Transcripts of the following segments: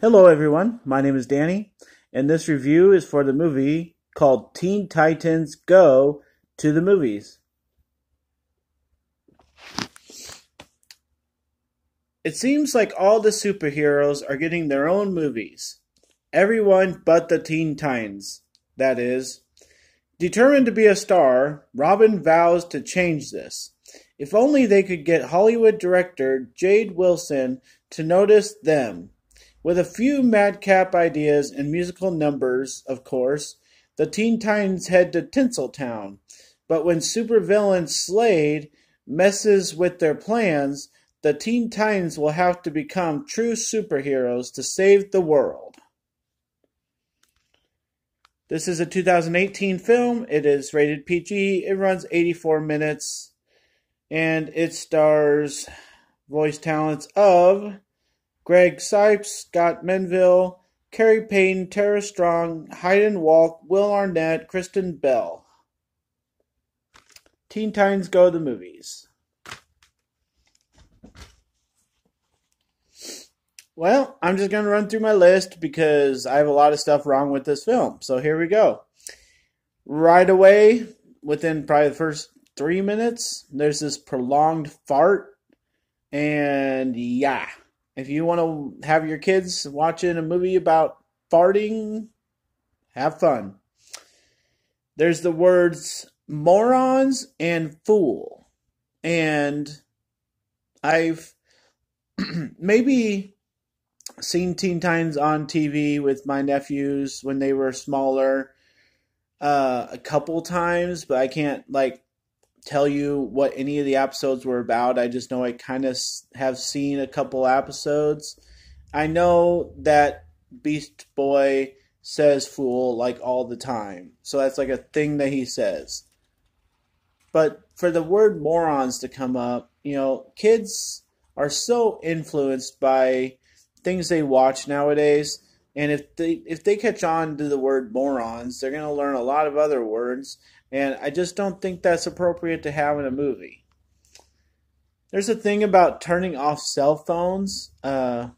Hello, everyone. My name is Danny, and this review is for the movie called Teen Titans Go to the Movies. It seems like all the superheroes are getting their own movies. Everyone but the Teen Titans, that is. Determined to be a star, Robin vows to change this. If only they could get Hollywood director Jade Wilson to notice them. With a few madcap ideas and musical numbers, of course, the Teen Titans head to Tinseltown. But when supervillain Slade messes with their plans, the Teen Titans will have to become true superheroes to save the world. This is a 2018 film. It is rated PG. It runs 84 minutes. And it stars voice talents of Greg Sipes, Scott Menville, Carrie Payton, Tara Strong, Hayden Walk, Will Arnett, Kristen Bell. Teen Titans Go to the Movies. Well, I'm just going to run through my list because I have a lot of stuff wrong with this film. So here we go. Right away, within probably the first 3 minutes, there's this prolonged fart. And yeah, if you want to have your kids watching a movie about farting, have fun. There's the words morons and fool. And I've maybe seen Teen Titans on TV with my nephews when they were smaller a couple times, but I can't tell you what any of the episodes were about. I just know I kind of have seen a couple episodes. I know that Beast Boy says fool all the time, so that's a thing that he says. But for the word morons to come up, kids are so influenced by things they watch nowadays, and if they catch on to the word morons, they're going to learn a lot of other words, and I just don't think that's appropriate to have in a movie. There's a thing about turning off cell phones. I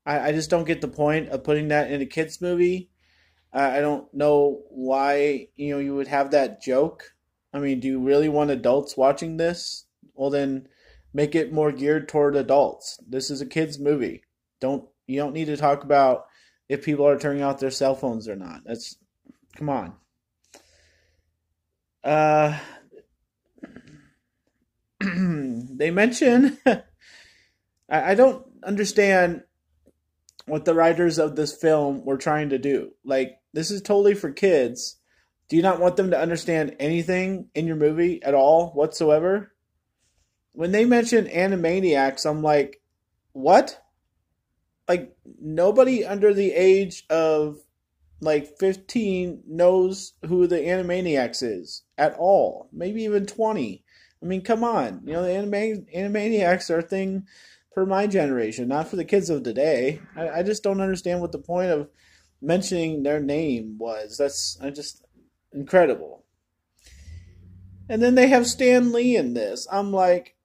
just don't get the point of putting that in a kids movie. I don't know why you would have that joke. I mean, do you really want adults watching this? Well, then make it more geared toward adults. This is a kids movie. You don't need to talk about if people are turning off their cell phones or not. Come on. They mention I don't understand what the writers of this film were trying to do. This is totally for kids. Do you not want them to understand anything in your movie at all whatsoever? When they mention Animaniacs, I'm like, what? Nobody under the age of 15 knows who the Animaniacs is at all. Maybe even 20. I mean, come on. The Animaniacs are a thing for my generation, not for the kids of today. I just don't understand what the point of mentioning their name was. That's just incredible. And then they have Stan Lee in this. I'm like,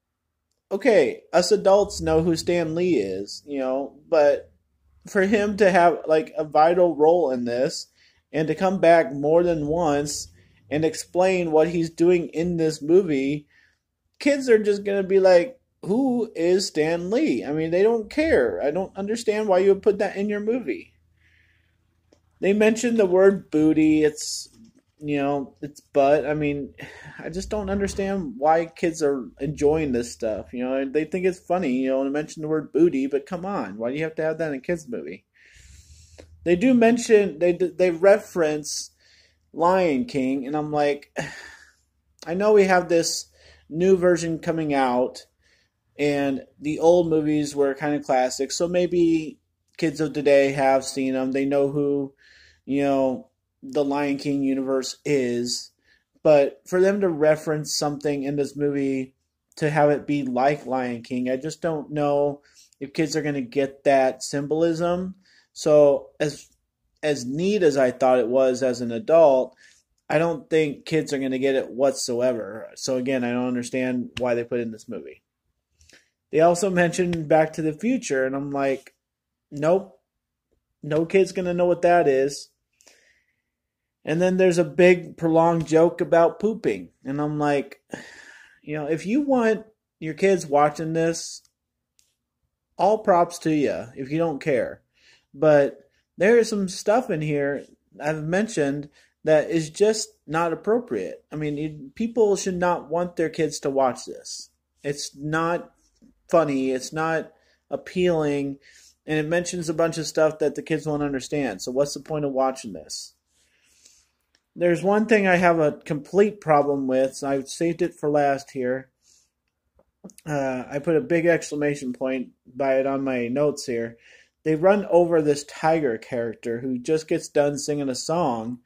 okay, us adults know who Stan Lee is, but for him to have a vital role in this and to come back more than once and explain what he's doing in this movie, kids are just going to be like, who is Stan Lee? I mean, they don't care. I don't understand why you would put that in your movie. They mentioned the word booty. It's butt. I mean, I just don't understand why kids are enjoying this stuff. They think it's funny, to mention the word booty, but come on, why do you have to have that in a kids movie? They do mention, they reference Lion King, and I'm like, I know we have this new version coming out, and the old movies were kind of classics, so maybe kids of today have seen them. They know who, the Lion King universe is, but for them to reference something in this movie to have it be like Lion King, I just don't know if kids are going to get that symbolism. So as neat as I thought it was as an adult, I don't think kids are going to get it whatsoever. So again, I don't understand why they put it in this movie. They also mentioned Back to the Future, and I'm like, Nope, no kid's gonna know what that is. And then there's a big prolonged joke about pooping, and I'm like, if you want your kids watching this, all props to you. If you don't care, but there is some stuff in here I've mentioned that is just not appropriate. I mean, people should not want their kids to watch this. It's not funny. It's not appealing, and it mentions a bunch of stuff that the kids won't understand. So what's the point of watching this? There's one thing I have a complete problem with, so I've saved it for last here. I put a big exclamation point by it on my notes here. They run over this tiger character who just gets done singing a song,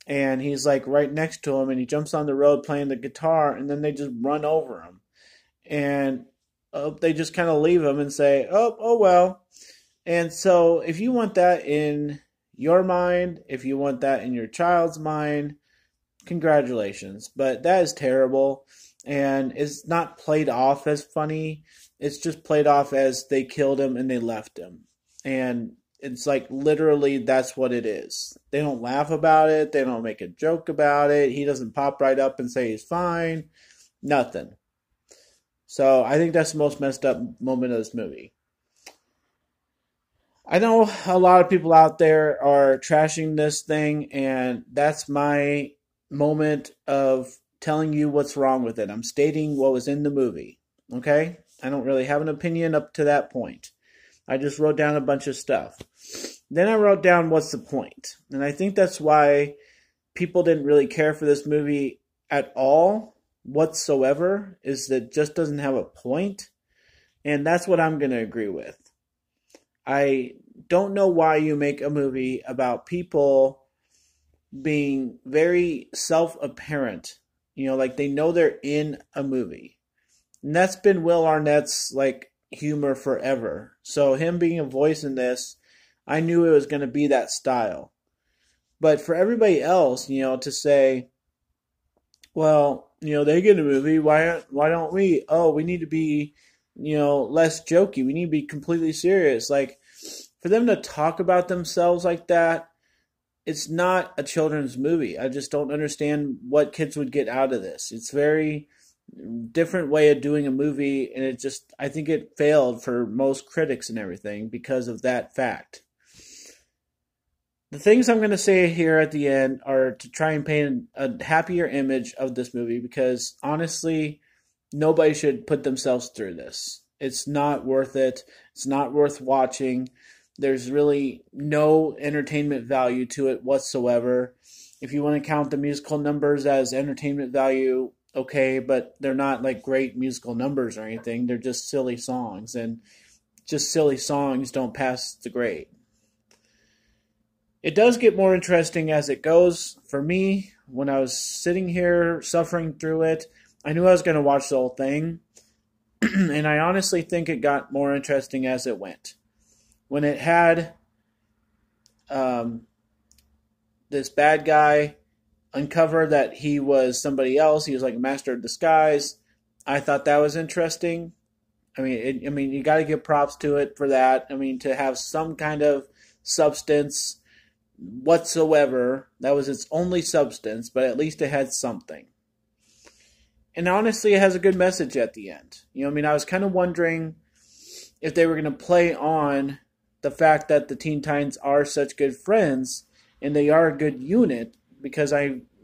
and he's like right next to him, and he jumps on the road playing the guitar, and then they just run over him. And they just kind of leave him and say, oh well. And so if you want that in your mind, if you want that in your child's mind, congratulations. But that is terrible, and it's not played off as funny. It's just played off as they killed him and they left him. And it's like literally that's what it is. They don't laugh about it. They don't make a joke about it. He doesn't pop right up and say he's fine. Nothing. So I think that's the most messed up moment of this movie. I know a lot of people out there are trashing this thing, and that's my moment of telling you what's wrong with it. I'm stating what was in the movie. Okay? I don't really have an opinion up to that point. I just wrote down a bunch of stuff. Then I wrote down what's the point. And I think that's why people didn't really care for this movie at all whatsoever, is that it just doesn't have a point. And that's what I'm going to agree with. I don't know why you make a movie about people being very self-apparent. Like they know they're in a movie. And that's been Will Arnett's humor forever. So him being a voice in this, I knew it was going to be that style. But for everybody else, to say, well, they get a movie, why don't we? Oh, we need to be, less jokey. We need to be completely serious. Like, for them to talk about themselves like that, it's not a children's movie. I just don't understand what kids would get out of this. It's very different way of doing a movie, and I think it failed for most critics and everything because of that fact. The things I'm going to say here at the end are to try and paint a happier image of this movie, because honestly, nobody should put themselves through this. It's not worth it. It's not worth watching. There's really no entertainment value to it whatsoever. If you want to count the musical numbers as entertainment value, okay, but they're not like great musical numbers or anything. They're just silly songs, and just silly songs don't pass the grade. It does get more interesting as it goes. For me, when I was sitting here suffering through it, I knew I was going to watch the whole thing, and I honestly think it got more interesting as it went. When it had this bad guy uncover that he was somebody else, he was like a master of disguise, I thought that was interesting. I mean, you got to give props to it for that. I mean, to have some kind of substance whatsoever, that was its only substance, but at least it had something. And honestly, it has a good message at the end. I was kind of wondering if they were going to play on the fact that the Teen Titans are such good friends and they are a good unit, because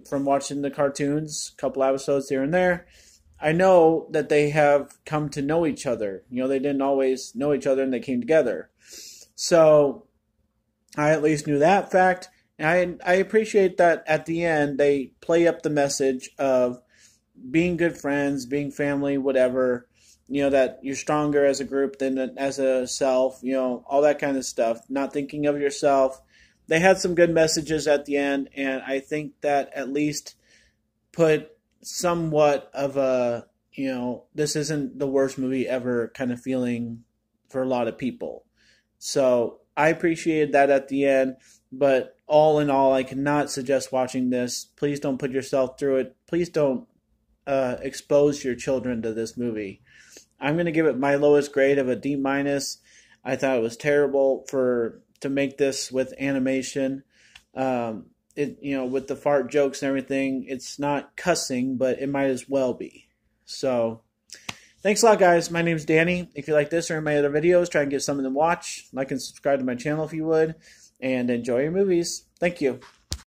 from watching the cartoons, a couple episodes here and there, I know that they have come to know each other. They didn't always know each other and they came together. So I at least knew that fact. And I appreciate that at the end they play up the message of being good friends, being family, whatever. That you're stronger as a group than as a self, all that kind of stuff. Not thinking of yourself. They had some good messages at the end, and I think that at least put somewhat of a, this isn't the worst movie ever kind of feeling for a lot of people. So I appreciated that at the end, but all in all, I cannot suggest watching this. Please don't put yourself through it. Please don't expose your children to this movie. I'm going to give it my lowest grade of a D-. I thought it was terrible to make this with animation. With the fart jokes and everything, it's not cussing, but it might as well be. So, thanks a lot, guys. My name's Danny. If you like this or my other videos, try and get some of them watch. Like and subscribe to my channel if you would, and enjoy your movies. Thank you.